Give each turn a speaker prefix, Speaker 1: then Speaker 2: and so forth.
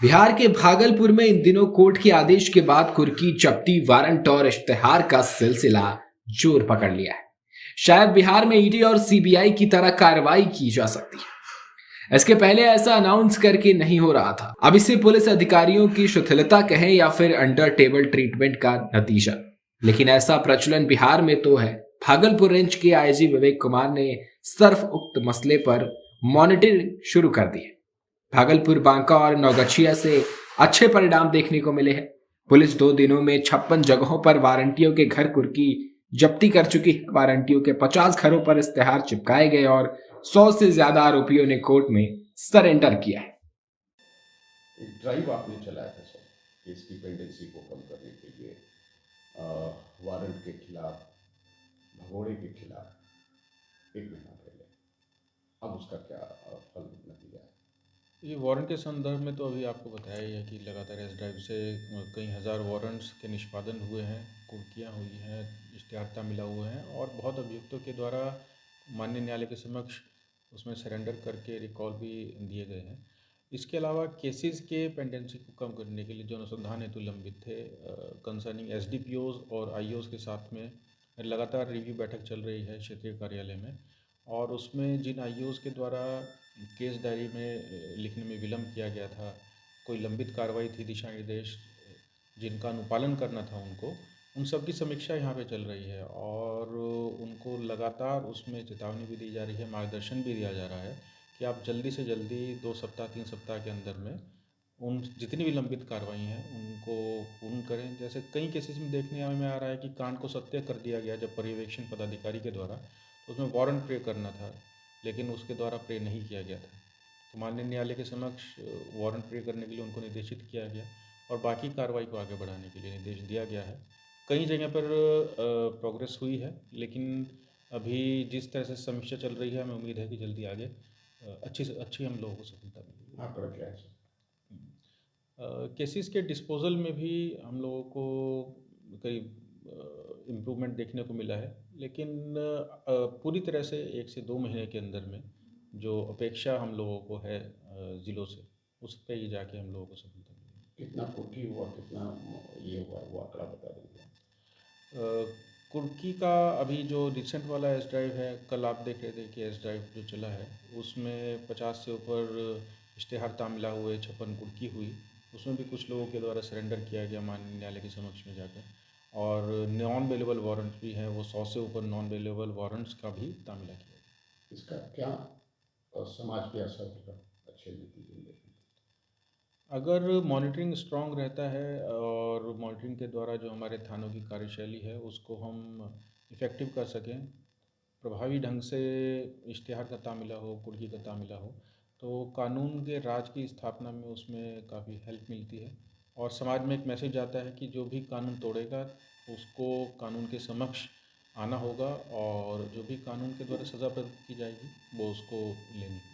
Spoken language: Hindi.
Speaker 1: बिहार के भागलपुर में इन दिनों कोर्ट के आदेश के बाद कुर्की जब्ती वारंट और इश्तेहार का सिलसिला जोर पकड़ लिया है। शायद बिहार में ईडी और सीबीआई की तरह कार्रवाई की जा सकती है। इसके पहले ऐसा अनाउंस करके नहीं हो रहा था। अब इसे पुलिस अधिकारियों की शिथिलता कहें या फिर अंडर टेबल ट्रीटमेंट का नतीजा, लेकिन ऐसा प्रचलन बिहार में तो है। भागलपुर रेंज के आईजी विवेक कुमार ने सिर्फ उक्त मसले पर मॉनिटरिंग शुरू कर दी है। भागलपुर, बांका और नौगछिया से अच्छे परिणाम देखने को मिले हैं। पुलिस 2 दिनों में 56 जगहों पर वारंटियों के घर कुर्की जब्ती कर चुकी है। वारंटियों के 50 घरों पर इश्तेहार चिपकाए गए और 100 से ज्यादा आरोपियों ने कोर्ट में सरेंडर किया है।
Speaker 2: एक ड्राइव आपने चलाया था सर, केस की पेंडेंसी को कम करने के लिए, वारंट के खिलाफ, भगोड़े के खिलाफ, 1 महीना पहले। अब उसका क्या फल नतीजा है?
Speaker 3: ये वारंट के संदर्भ में तो अभी आपको बताया ही है कि लगातार इस ड्राइव से कई हज़ार वारंट्स के निष्पादन हुए हैं, कुर्कियाँ हुई हैं, इश्तिहार मिला हुए हैं और बहुत अभियुक्तों के द्वारा माननीय न्यायालय के समक्ष उसमें सरेंडर करके रिकॉल भी दिए गए हैं। इसके अलावा केसेस के पेंडेंसी को कम करने के लिए जो अनुसंधान हेतु लंबित थे, कंसर्निंग एसडीपीओज और आईओज के साथ में लगातार रिव्यू बैठक चल रही है क्षेत्रीय कार्यालय में, और उसमें जिन आईओज के द्वारा केस डायरी में लिखने में विलम्ब किया गया था, कोई लंबित कार्रवाई थी, दिशा निर्देश जिनका अनुपालन करना था उन सब की समीक्षा यहाँ पे चल रही है और उनको लगातार उसमें चेतावनी भी दी जा रही है, मार्गदर्शन भी दिया जा रहा है कि आप जल्दी से जल्दी 2 सप्ताह 3 सप्ताह के अंदर में उन जितनी भी लंबित कार्रवाई हैं उनको पूर्ण करें। जैसे कई केसेस में देखने में आ रहा है कि कांड को सत्य कर दिया गया जब पर्यवेक्षण पदाधिकारी के द्वारा, तो उसमें वारंट प्रे करना था लेकिन उसके द्वारा प्रे नहीं किया गया था, तो माननीय न्यायालय के समक्ष वारंट प्रे करने के लिए उनको निर्देशित किया गया और बाकी कार्रवाई को आगे बढ़ाने के लिए निर्देश दिया गया है। कई जगह पर प्रोग्रेस हुई है, लेकिन अभी जिस तरह से समीक्षा चल रही है हमें उम्मीद है कि जल्दी आगे अच्छी से अच्छी हम लोगों को सफलता मिलेगी।
Speaker 2: आंकड़ा क्या है सर?
Speaker 3: केसेस के डिस्पोजल में भी हम लोगों को करीब इम्प्रूवमेंट देखने को मिला है, लेकिन पूरी तरह से 1 से 2 महीने के अंदर में जो अपेक्षा हम लोगों को है ज़िलों से, उस पे ही जाके हम लोगों को सफलता मिलेगी।
Speaker 2: कितना कुर्की हुआ, कितना ये हुआ, वो आंकड़ा बता दीजिए।
Speaker 3: कुर्की का अभी जो रिसेंट वाला एस ड्राइव है, कल आप देख रहे थे कि एस ड्राइव जो चला है उसमें 50 से ऊपर इश्तेहार तामिला हुए, 56 कुर्की हुई, उसमें भी कुछ लोगों के द्वारा सरेंडर किया गया माननीय न्यायालय के समक्ष में जाकर, और नॉन बेलेबल वारंट भी है, वो 100 से ऊपर नॉन बेलेबल वारंट्स का भी तामिला किया गया।
Speaker 2: इसका क्या समाज पे असर होगा अच्छे नतीजे लेने?
Speaker 3: अगर मॉनिटरिंग स्ट्रांग रहता है और मॉनिटरिंग के द्वारा जो हमारे थानों की कार्यशैली है उसको हम इफ़ेक्टिव कर सकें, प्रभावी ढंग से इश्तिहार का तामिला हो, कुर्की का तामिला हो, तो कानून के राज की स्थापना में उसमें काफ़ी हेल्प मिलती है और समाज में एक मैसेज आता है कि जो भी कानून तोड़ेगा उसको कानून के समक्ष आना होगा और जो भी कानून के द्वारा सज़ा प्रदत्त की जाएगी वो उसको लेनी होगी।